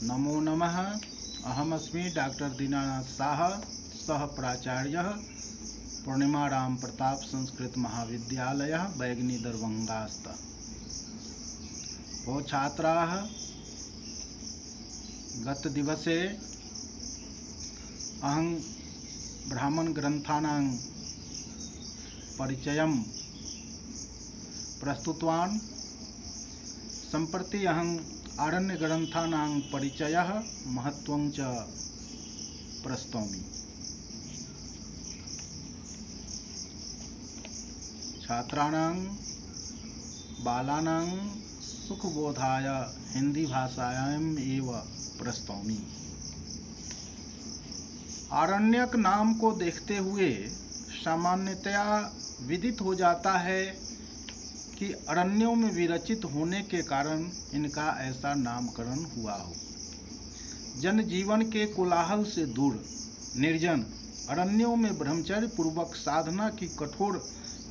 नमो नमः। अहमस्मि डॉक्टर दीनानाथ साह, सह प्राचार्यः, पूर्णिमाराम प्रताप संस्कृत महाविद्यालयः, बैगनी दरभंगास्त। वो छात्राः गतदिवसे अहं ब्राह्मण ग्रन्थानां परिचयं प्रस्तुतवान्। सम्प्रति अहं आरण्य ग्रन्थानां परिचयः महत्त्वं च प्रस्तौमि। छात्राणां बालानां सुखबोधाय हिंदी भाषायाम् एव प्रस्तौमि। आरण्यक नाम को देखते हुए सामान्यतया विदित हो जाता है कि अरण्यों में विरचित होने के कारण इनका ऐसा नामकरण हुआ हो। जनजीवन के कोलाहल से दूर निर्जन अरण्यों में ब्रह्मचर्य पूर्वक साधना की कठोर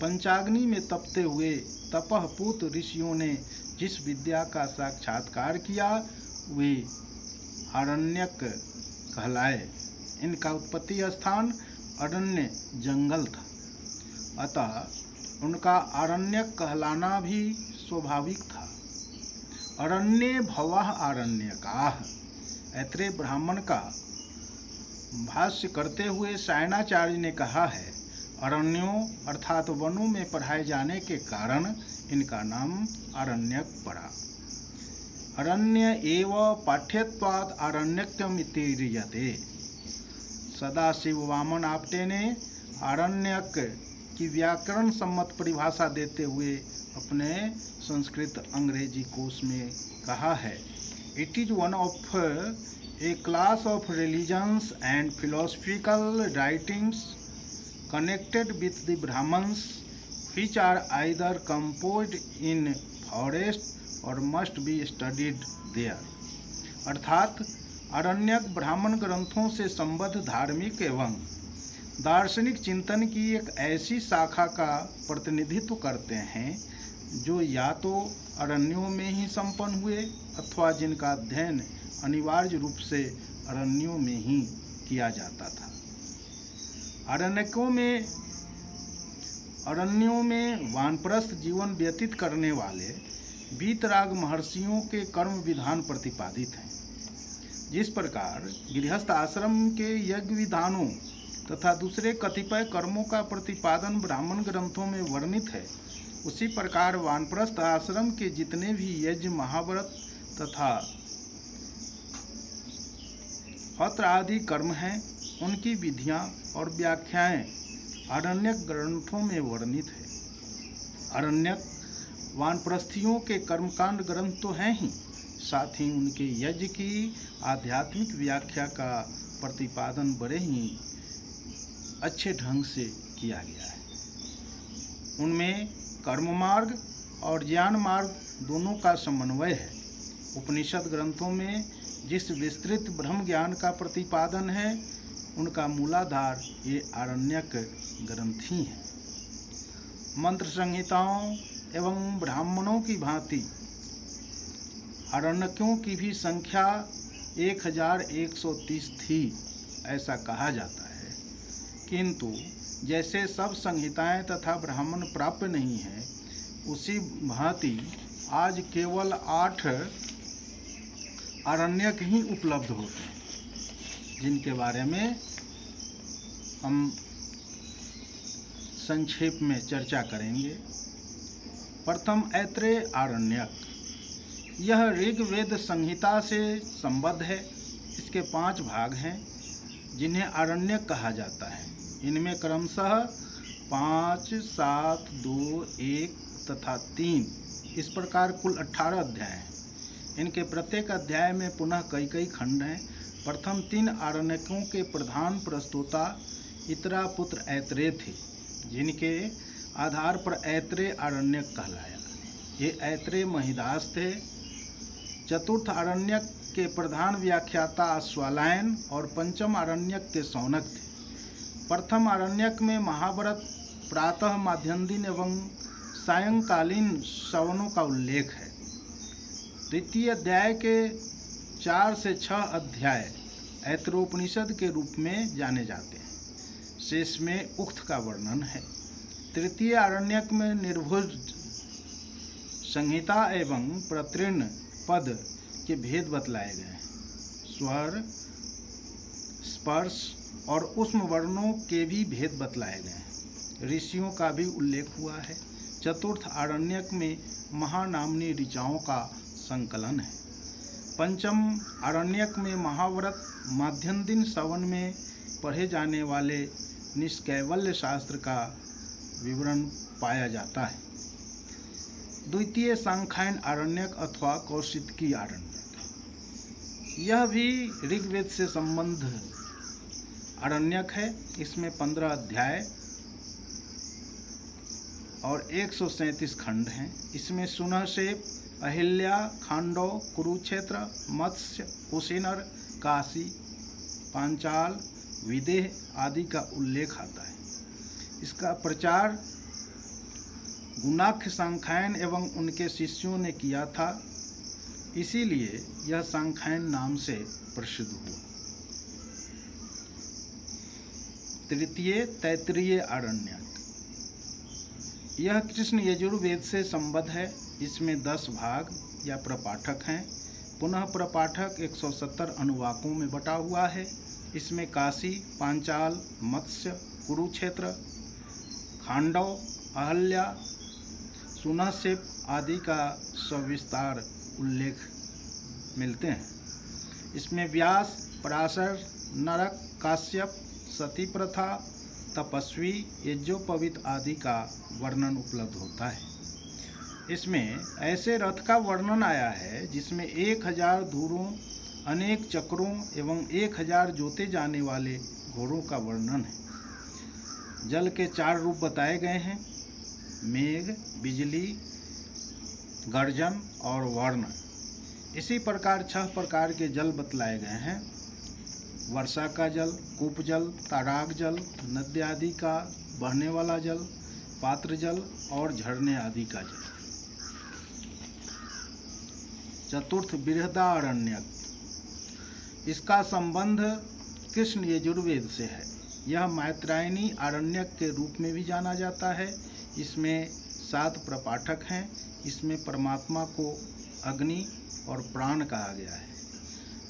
पंचाग्नि में तपते हुए तपःपूत ऋषियों ने जिस विद्या का साक्षात्कार किया वे आरण्यक कहलाए। इनका उत्पत्ति स्थान अरण्य जंगल था, अतः उनका आरण्यक कहलाना भी स्वाभाविक था। अरण्ये भवः आरण्यकाः। ऐत्रेय ब्राह्मण का भाष्य करते हुए सायणाचार्य ने कहा है, अरण्यों अर्थात वनों में पढ़ाए जाने के कारण इनका नाम आरण्यक पड़ा। अरण्य एव पाठ्यत्वात् आरण्यकम् इति रीयते। सदाशिव वामन आप्टे ने आरण्यक की व्याकरण सम्मत परिभाषा देते हुए अपने संस्कृत अंग्रेजी कोश में कहा है, it is one of a class of religions and philosophical writings connected with the Brahmans which are either composed in forest or must be studied there। अर्थात आरण्यक ब्राह्मण ग्रंथों से संबद्ध धार्मिक एवं दार्शनिक चिंतन की एक ऐसी शाखा का प्रतिनिधित्व करते हैं जो या तो अरण्यों में ही संपन्न हुए अथवा जिनका अध्ययन अनिवार्य रूप से अरण्यों में ही किया जाता था। अरण्यों में वानप्रस्थ जीवन व्यतीत करने वाले वीतराग महर्षियों के कर्म विधान प्रतिपादित हैं। जिस प्रकार गृहस्थ आश्रम के यज्ञ विधानों तथा दूसरे कतिपय कर्मों का प्रतिपादन ब्राह्मण ग्रंथों में वर्णित है, उसी प्रकार वानप्रस्थ आश्रम के जितने भी यज्ञ महाव्रत तथा पत्र आदि कर्म हैं उनकी विधियां और व्याख्याएं आरण्यक ग्रंथों में वर्णित है। आरण्यक वानप्रस्थियों के कर्मकांड ग्रंथ तो हैं ही, साथ ही उनके यज्ञ की आध्यात्मिक व्याख्या का प्रतिपादन बड़े ही अच्छे ढंग से किया गया है। उनमें कर्म मार्ग और ज्ञान मार्ग दोनों का समन्वय है। उपनिषद ग्रंथों में जिस विस्तृत ब्रह्म ज्ञान का प्रतिपादन है उनका मूलाधार ये आरण्यक ग्रंथ ही है। मंत्र संहिताओं एवं ब्राह्मणों की भांति आरण्यकों की भी संख्या 1130 थी ऐसा कहा जाता है, किंतु जैसे सब संहिताएं तथा ब्राह्मण प्राप्य नहीं है, उसी भांति आज केवल 8 आरण्यक ही उपलब्ध होते हैं, जिनके बारे में हम संक्षेप में चर्चा करेंगे। प्रथम ऐत्रेय आरण्यक, यह ऋग्वेद संहिता से संबद्ध है। इसके 5 भाग हैं जिन्हें आरण्यक कहा जाता है। इनमें क्रमशः 5, 7, 2, 1 तथा 3 इस प्रकार कुल 18 अध्याय हैं। इनके प्रत्येक अध्याय में पुनः कई खंड हैं। प्रथम 3 आरण्यकों के प्रधान प्रस्तोता इतरा पुत्र ऐत्रेय थे, जिनके आधार पर ऐत्रेय आरण्यक कहलाया। ये ऐत्रेय महिदास थे। चतुर्थ आरण्यक के प्रधान व्याख्याता अश्वालायन और पंचम आरण्यक के शौनक थे। प्रथम आरण्यक में महाभारत प्रातः माध्याह्न दिन एवं सायंकालीन सवनों का उल्लेख है। द्वितीय अध्याय के 4 से 6 अध्याय ऐतरोपनिषद के रूप में जाने जाते हैं। शेष में उक्त का वर्णन है। तृतीय आरण्यक में निर्भुज संहिता एवं प्रतीर्ण पद के भेद बतलाए गए हैं। स्वर, स्पर्श और ऊष्म वर्णों के भी भेद बतलाए गए हैं। ऋषियों का भी उल्लेख हुआ है। चतुर्थ आरण्यक में महानामनी ऋचाओं का संकलन है। पंचम आरण्यक में महाव्रत, माध्यम दिन सवन में पढ़े जाने वाले निष्कैवल्य शास्त्र का विवरण पाया जाता है। द्वितीय सांख्यायन आरण्यक अथवा कौशितकी आरण्यक, यह भी ऋग्वेद से संबद्ध आरण्यक है। इसमें 15 अध्याय और 137 खंड हैं। इसमें सुनहसेप, अहिल्या, खांडव, कुरुक्षेत्र, मत्स्य, कुशीनर, काशी, पांचाल, विदेह आदि का उल्लेख आता है। इसका प्रचार गुणाख्य सांख्यायन एवं उनके शिष्यों ने किया था, इसीलिए यह सांख्यायन नाम से प्रसिद्ध हुआ। तृतीय तैत्तिरीय आरण्यक, यह कृष्ण यजुर्वेद से संबद्ध है। इसमें 10 भाग या प्रपाठक हैं। पुनः प्रपाठक 170 अनुवाकों में बटा हुआ है। इसमें काशी, पांचाल, मत्स्य, कुरुक्षेत्र, खांडव, अहल्या, सुनहसेप आदि का सविस्तार उल्लेख मिलते हैं। इसमें व्यास, पराशर, नरक, काश्यप, सती प्रथा, तपस्वी, यज्ञोपवीत आदि का वर्णन उपलब्ध होता है। इसमें ऐसे रथ का वर्णन आया है जिसमें 1000 धुरों, अनेक चक्रों एवं 1000 जोते जाने वाले घोड़ों का वर्णन है। जल के 4 रूप बताए गए हैं: मेघ, बिजली, गर्जन और वर्ण। इसी प्रकार 6 प्रकार के जल बतलाए गए हैं: वर्षा का जल, कूप जल, तड़ाग जल, नदी आदि का बहने वाला जल, पात्र जल और झरने आदि का जल। चतुर्थ बृहदारण्यक, इसका संबंध कृष्ण यजुर्वेद से है। यह मैत्रायणी आरण्यक के रूप में भी जाना जाता है। इसमें 7 प्रपाठक हैं। इसमें परमात्मा को अग्नि और प्राण कहा गया है।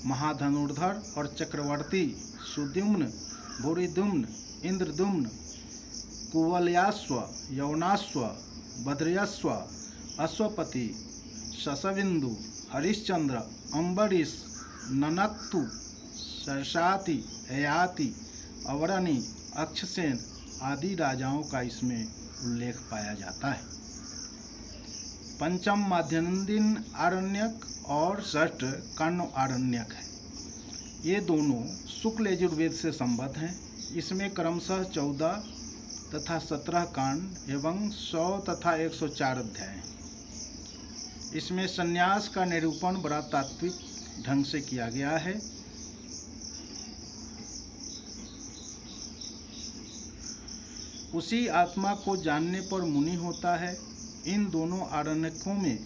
महाधनुर्धर और चक्रवर्ती सुद्युम्न, भूरिद्युम्न, इंद्रद्युम्न, कुवलयाश्व, यवनाश्व, भद्रयश्व, अश्वपति, शशबिंदु, हरिश्चंद्र, अम्बरीश, ननक्तु, सरसाति, ययाति, अवरणी, अक्षसेन आदि राजाओं का इसमें उल्लेख पाया जाता है। पंचम माध्यन्दिन आरण्यक और षष्ठ कर्ण आरण्यक है। ये दोनों शुक्ल यजुर्वेद से संबद्ध हैं। इसमें क्रमशः 14 तथा 17 कांड एवं 100 तथा 104 अध्याय हैं। इसमें संन्यास का निरूपण बड़ा तात्विक ढंग से किया गया है। उसी आत्मा को जानने पर मुनि होता है। इन दोनों आरण्यकों में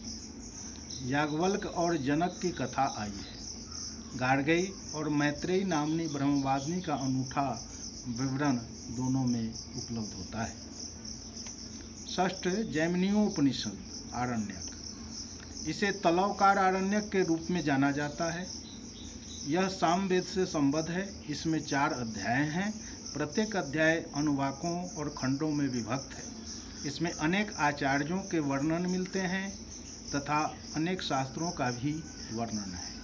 याज्ञवल्क्य और जनक की कथा आई है। गार्गेय और मैत्रेयी नामनी ब्रह्मवादिनी का अनूठा विवरण दोनों में उपलब्ध होता है। षष्ठ जैमिनीयोपनिषद आरण्यक, इसे तलवकार आरण्यक के रूप में जाना जाता है। यह सामवेद से संबद्ध है। इसमें 4 अध्याय हैं। प्रत्येक अध्याय अनुवाकों और खंडों में विभक्त है। इसमें अनेक आचार्यों के वर्णन मिलते हैं तथा अनेक शास्त्रों का भी वर्णन है।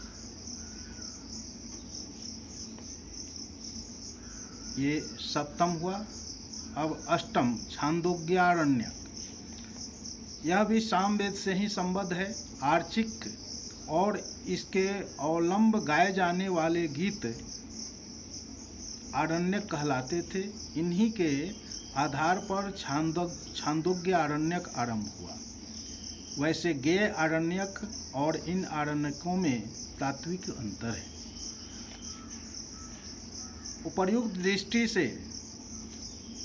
ये सप्तम हुआ। अब अष्टम छांदोग्यारण्यक, यह भी सामवेद से ही संबद्ध है। आर्चिक और इसके अवलंब गाए जाने वाले गीत आरण्यक कहलाते थे। इन्हीं के आधार पर छांदोग्य आरण्यक आरंभ हुआ। वैसे गेय आरण्यक और इन आरण्यकों में तात्विक अंतर है। उपर्युक्त दृष्टि से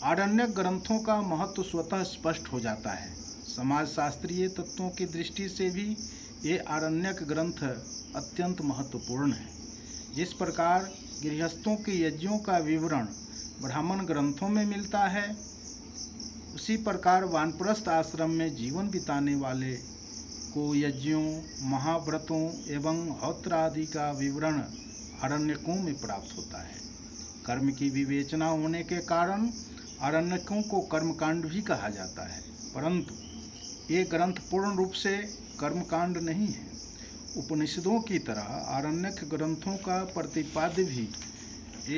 आरण्यक ग्रंथों का महत्व स्वतः स्पष्ट हो जाता है। समाजशास्त्रीय तत्वों की दृष्टि से भी ये आरण्यक ग्रंथ अत्यंत महत्वपूर्ण है। जिस प्रकार गृहस्थों के यज्ञों का विवरण ब्राह्मण ग्रंथों में मिलता है, उसी प्रकार वानप्रस्थ आश्रम में जीवन बिताने वाले को यज्ञों, महाव्रतों एवं हौत्र आदि का विवरण आरण्यकों में प्राप्त होता है। कर्म की विवेचना होने के कारण आरण्यकों को कर्मकांड भी कहा जाता है, परंतु ये ग्रंथ पूर्ण रूप से कर्मकांड नहीं है। उपनिषदों की तरह आरण्यक ग्रंथों का प्रतिपाद्य भी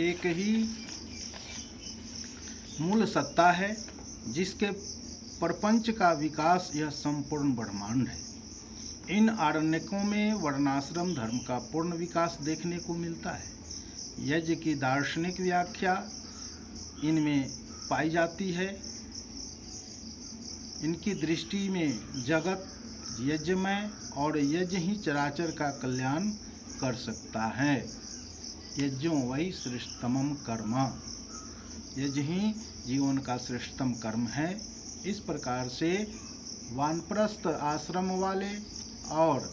एक ही मूल सत्ता है, जिसके प्रपंच का विकास यह संपूर्ण ब्रह्मांड है। इन आरण्यकों में वर्णाश्रम धर्म का पूर्ण विकास देखने को मिलता है। यज्ञ की दार्शनिक व्याख्या इनमें पाई जाती है। इनकी दृष्टि में जगत यज्ञमय और यज्ञ ही चराचर का कल्याण कर सकता है। यज्ञो वै श्रेष्ठतमं कर्म, यज्ञ ही जीवन का श्रेष्ठतम कर्म है। इस प्रकार से वानप्रस्थ आश्रम वाले और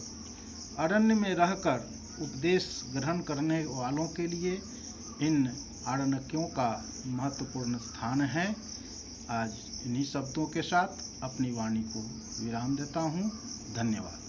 अरण्य में रहकर उपदेश ग्रहण करने वालों के लिए इन आरण्यकों का महत्वपूर्ण स्थान है। आज इन्हीं शब्दों के साथ अपनी वाणी को विराम देता हूँ। धन्यवाद।